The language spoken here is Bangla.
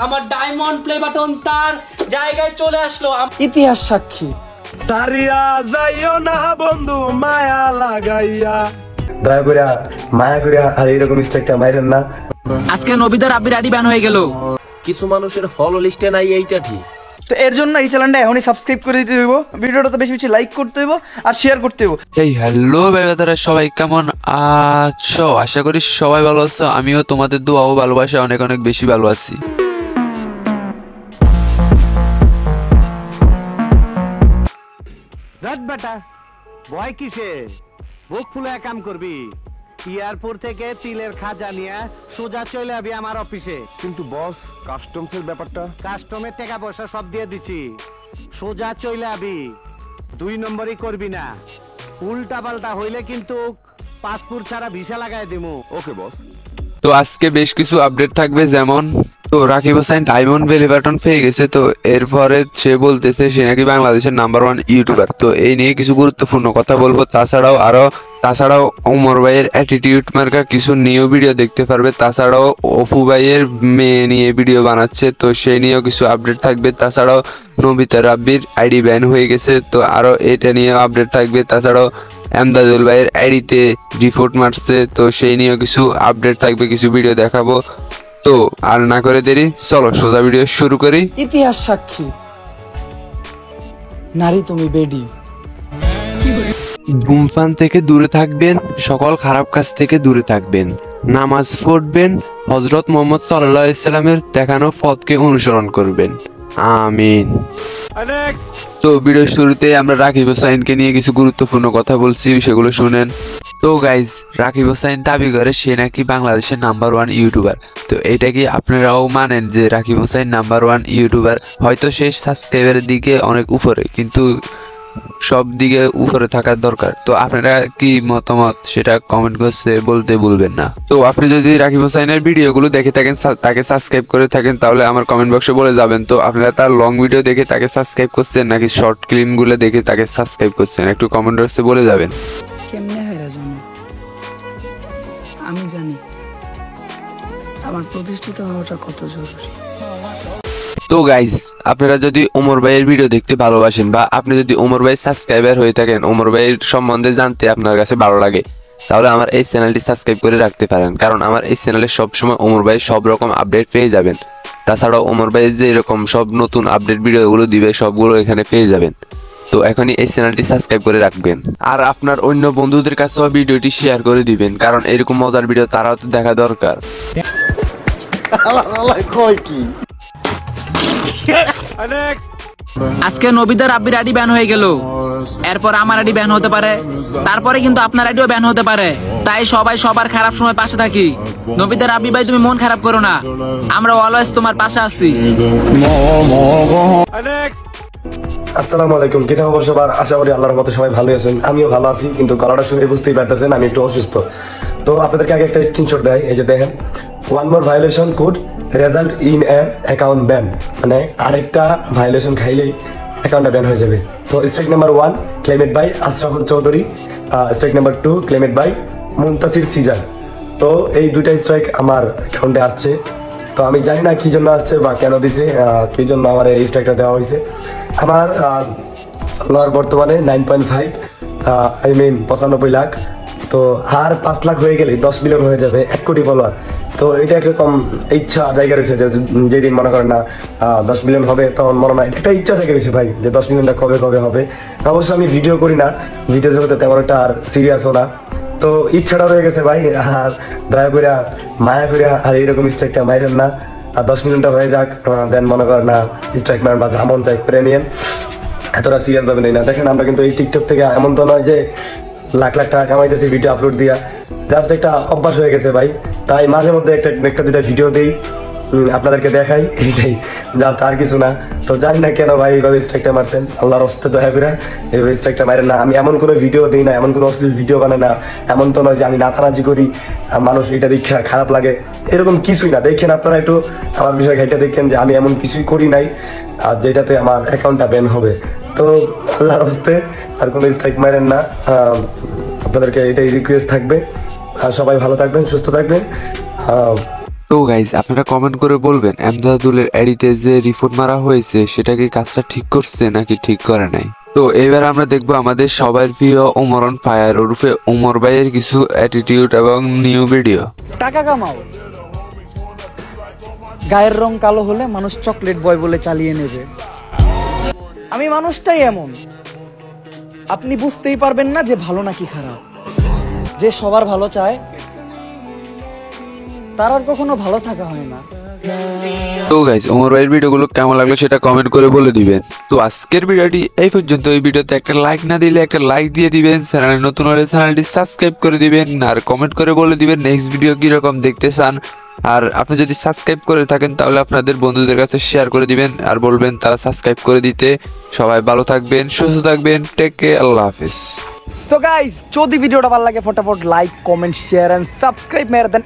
আমার ডায়মন্ড প্লে বাটন তার জায়গায় চলে আসলো। ইতিহাস সাক্ষী সারিয়া যাইও না বন্ধু মায়া লাগাইয়া দয়া করে মায়া করে আর এরকম স্ট্রাইকটা মাইরেন না। আজকে নবীদের আব্বির আইডি ব্যান হয়ে গেল। কিছু মানুষের ফলো লিস্টে নাই, এইটা ঠিক। তো এর জন্য এই চ্যানেলটা এখনই সাবস্ক্রাইব করে দিতে হইব, ভিডিওটা তো বেশি বেশি লাইক করতে হইব আর শেয়ার করতে হইব। এই হ্যালো ভাইবাদারা, সবাই কেমন আছো? আশা করি সবাই ভালো আছো। আমিও তোমাদের দোয়া ও ভালোবাসা অনেক অনেক বেশি ভালো আছি। রাত বেটা ভয় কিসে? বুক ফুলে কাম করবি। এয়ারপোর্ট থেকে তিলের খাজা নিয়ে সোজা চলে যাবি আমার অফিসে। কিন্তু বস, কাস্টমসের ব্যাপারটা? কাস্টমের টাকা পয়সা সব দিয়ে দিচ্ছি, সোজা চলে যাবি। 2 নম্বরই করবি না, উল্টা পাল্টা হইলে কিন্তু পাসপোর্ট ছাড়া ভিসা লাগাই দিমু। ওকে বস। তো আজকে বেশ কিছু আপডেট থাকবে, যেমন তো Rakib Hossain diamond belly button পেয়ে গেছে। তো এরপরে সে বলতেছে সে নাকি বাংলাদেশের নাম্বার 1 ইউটিউবার। তো এই নিয়ে কিছু গুরুত্বপূর্ণ কথা বলবো। তাছাড়াও ওমর ভাইয়ের অ্যাটিটিউড মার্কা কিছু নিউ ভিডিও দেখতে পারবে। তাছাড়াও অপু ভাইয়ের মেয়ে নিয়ে ভিডিও বানাচ্ছে, তো সেই নিয়েও কিছু আপডেট থাকবে। তাছাড়াও নবিতা রাব্বির আইডি ব্যান হয়ে গেছে, তো আরো এটা নিয়ে আপডেট থাকবে। তাছাড়াও এমদাদুল ভাইয়ের আইডিতে রিপোর্ট মারছে, তো সেই নিয়েও কিছু আপডেট থাকবে, কিছু ভিডিও দেখাবো। তো আর না করে দেরি, চলো সোজা ভিডিও শুরু করি। ইতিহাস সাক্ষী নারী তুমি বেডি। ধূমপান থেকে দূরে থাকবেন, সকল খারাপ কাজ থেকে দূরে থাকবেন, নামাজ পড়বেন, হযরত মুহাম্মদ সাল্লাল্লাহু আলাইহি সাল্লামের দেখানো পথকে অনুসরণ করবেন, আমিন। তো ভিডিওর শুরুতে আমরা রাকিব হোসাইনকে নিয়ে কিছু গুরুত্বপূর্ণ কথা বলছি, সেগুলো শুনেন। তো গাইজ, রাকিব হোসাইন দাবি করে সে নাকি বাংলাদেশের নাম্বার 1 ইউটিউবার। তো এটা কি আপনারাও মানেন যে রাকিব হোসাইন নাম্বার 1 ইউটিউবার? হয়তো সে সাবস্ক্রাইবারের দিকে অনেক উপরে, কিন্তু সব দিকে উপরে থাকার দরকার। তো আপনারা কি মতামত সেটা কমেন্ট করতে বলতে ভুলবেন না। তো আপনি যদি রাকিব হোসাইনের ভিডিওগুলো দেখে থাকেন, তাকে সাবস্ক্রাইব করে থাকেন, তাহলে আমার কমেন্ট বক্সে বলে যাবেন। তো আপনারা তার লং ভিডিও দেখে তাকে সাবস্ক্রাইব করছেন নাকি শর্ট ক্লিপগুলো দেখে তাকে সাবস্ক্রাইব করছেন, একটু কমেন্ট বক্সে বলে যাবেন। কেমনে হেরা জানো? আমি জানি আমার প্রতিষ্ঠিত হওয়াটা কত জরুরি। তো গাইজ, আপনারা যদি ওমর ভাইয়ের ভিডিও দেখতে ভালোবাসেন বা আপনি যদি ওমর ভাইয়ের সাবস্ক্রাইবার হয়ে থাকেন, ওমর ভাইয়ের সম্বন্ধে জানতে আপনার কাছে ভালো লাগে, তাহলে আমার এই চ্যানেলটি সাবস্ক্রাইব করে রাখতে পারেন। কারণ আমার এই চ্যানেলে সবসময় ওমর ভাইয়ের সব রকম আপডেট পেয়ে যাবেন। তাছাড়াও ওমর ভাইয়ের যে এরকম সব নতুন আপডেট ভিডিওগুলো দিবে, সবগুলো এখানে পেয়ে যাবেন। তো এখনই এই চ্যানেলটি সাবস্ক্রাইব করে রাখবেন, আর আপনার অন্য বন্ধুদের কাছেও ভিডিওটি শেয়ার করে দিবেন, কারণ এরকম মজার ভিডিও তারাও তো দেখা দরকার। আজকে নবীদের আব্বির আইডি ব্যান হয়ে গেল, এরপর আমার আইডি ব্যান হতে পারে, তারপরে কিন্তু আপনার আইডিও ব্যান হতে পারে। তাই সবাই সবার খারাপ সময় পাশে থাকি। নবীদের আব্বি ভাই, তুমি মন খারাপ করো না, আমরা অলওয়েজ তোমার পাশে আছি। আসসালামু আলাইকুম, কি খবর সবার? আশা করি আল্লাহর মতো সবাই ভালো আছেন। আমিও ভালো আছি, কিন্তু গলাটা শুনে বুঝতেই পারতেছেন আমি একটু অসুস্থ। তো আপনাদেরকে আগে একটা স্ক্রিনশট দেয়, এই যে দেখেন, 1 more violation could result in an account ban, মানে আরেকটা ভায়োলেশন খাইলেই অ্যাকাউন্টটা ব্যান হয়ে যাবে। তো strike number 1 claimed by Ashraful Chowdhury, strike number 2 claimed by Muntasir Sijan. তো এই দুইটা স্ট্রাইক আমার অ্যাকাউন্টে আসছে। তো আমি জানি না কি জন্য আসছে বা কেন দিছে, কি জন্য আমার এই স্ট্রাইকটা দেওয়া হয়েছে। আমার ফলোয়ার বর্তমানে 9.5, 95 লাখ। তো আর 5 লাখ হয়ে গেলে 10 মিলিয়ন হয়ে যাবে, 1 কোটি ফলোয়ার। তো এটা একরকম ইচ্ছা জায়গা রয়েছে যে যেদিন মনে করেন না 10 মিলিয়ন হবে, তখন মনে হয় একটা ইচ্ছা জায়গা রয়েছে ভাই, যে 10 মিলিয়নটা কবে কবে হবে। অবশ্য আমি ভিডিও করি না, ভিডিও জগতে তেমন একটা আর সিরিয়াসও না। তো ইচ্ছাটা রয়ে গেছে ভাই, আর দয়া করে মায়া করে আর এইরকম স্ট্রাইকটা মাইরেন না। আর 10 মিলিয়নটা হয়ে যাক, দেন মনে করেন না স্ট্রাইক মারেন বা যেমন চাই করে নিয়েন, এতটা সিরিয়াস ভাবে নেই না। দেখেন, আমরা কিন্তু এই টিকটক থেকে এমন তো নয় যে লাখ লাখ টাকা কামাইতেছি ভিডিও আপলোড দিয়া, জাস্ট একটা অভ্যাস হয়ে গেছে ভাই। তাই মাঝে মধ্যে একটা দুটা ভিডিও দিই, আপনাদেরকে দেখাই, এইটাই জাস্ট, আর কিছু না। তো জানি না কেন ভাই এইভাবে স্ট্রাইকটা মারছেন, আল্লাহর হস্তে দয়া করে এইভাবে স্ট্রাইকটা মারেন না। আমি এমন কোনো ভিডিও দিই না, এমন কোনো অশ্লীল ভিডিও বানাই না, এমন তো নয় যে আমি নাচানাচি করি মানুষ এটা দেখে খারাপ লাগে, এরকম কিছুই না। দেখেন আপনারা একটু আমার বিষয় ঘাইটা দেখেন যে আমি এমন কিছুই করি নাই আর যেটাতে আমার অ্যাকাউন্টটা ব্যান হবে। তো আল্লাহর হস্তে আর কোনো স্ট্রাইক মারেন না, আপনাদেরকে এটাই রিকোয়েস্ট থাকবে। আর সবাই ভালো থাকবেন, সুস্থ থাকবেন। তো গাইজ আপনারা কমেন্ট করে বলবেন এমদাদুলের এডিতে যে রিপোর্ট মারা হয়েছে সেটা কি কাজটা ঠিক করছে নাকি ঠিক করে নাই। তো এবার আমরা দেখবো আমাদের সবার প্রিয় ওমর অন ফায়ার ওরফে ওমর ভাইয়ের কিছু অ্যাটিটিউড এবং নিউ ভিডিও। টাকা কামাও, গায়ের রং কালো হলে মানুষ চকলেট বয় বলে চালিয়ে নেবে। আমি মানুষটাই এমন, আপনি বুঝতেই পারবেন না যে ভালো নাকি খারাপ। যে সবার ভালো চায় তার আর কখনো ভালো থাকা হয় না। তো গাইজ ওমর ভাইয়ের ভিডিওগুলো কেমন লাগলো সেটা কমেন্ট করে বলে দিবেন। তো আজকের ভিডিওটি এই পর্যন্ত। এই ভিডিওতে একটা লাইক না দিলে একটা লাইক দিয়ে দিবেন, চ্যানেলে নতুন হলে চ্যানেলটি সাবস্ক্রাইব করে দিবেন, আর কমেন্ট করে বলে দিবেন নেক্সট ভিডিও কিরকম দেখতে চান। আর আপনি যদি সাবস্ক্রাইব করে থাকেন তাহলে আপনাদের বন্ধুদের কাছে শেয়ার করে দিবেন আর বলবেন তারা সাবস্ক্রাইব করে দিতে। সবাই ভালো থাকবেন, সুস্থ থাকবেন, টেক কেয়ার, আল্লাহ হাফেজ। সো গাইস, যদি ভিডিওটা ভালো লাগে ফটাফট like, comment, share and subscribe মেরে দেন।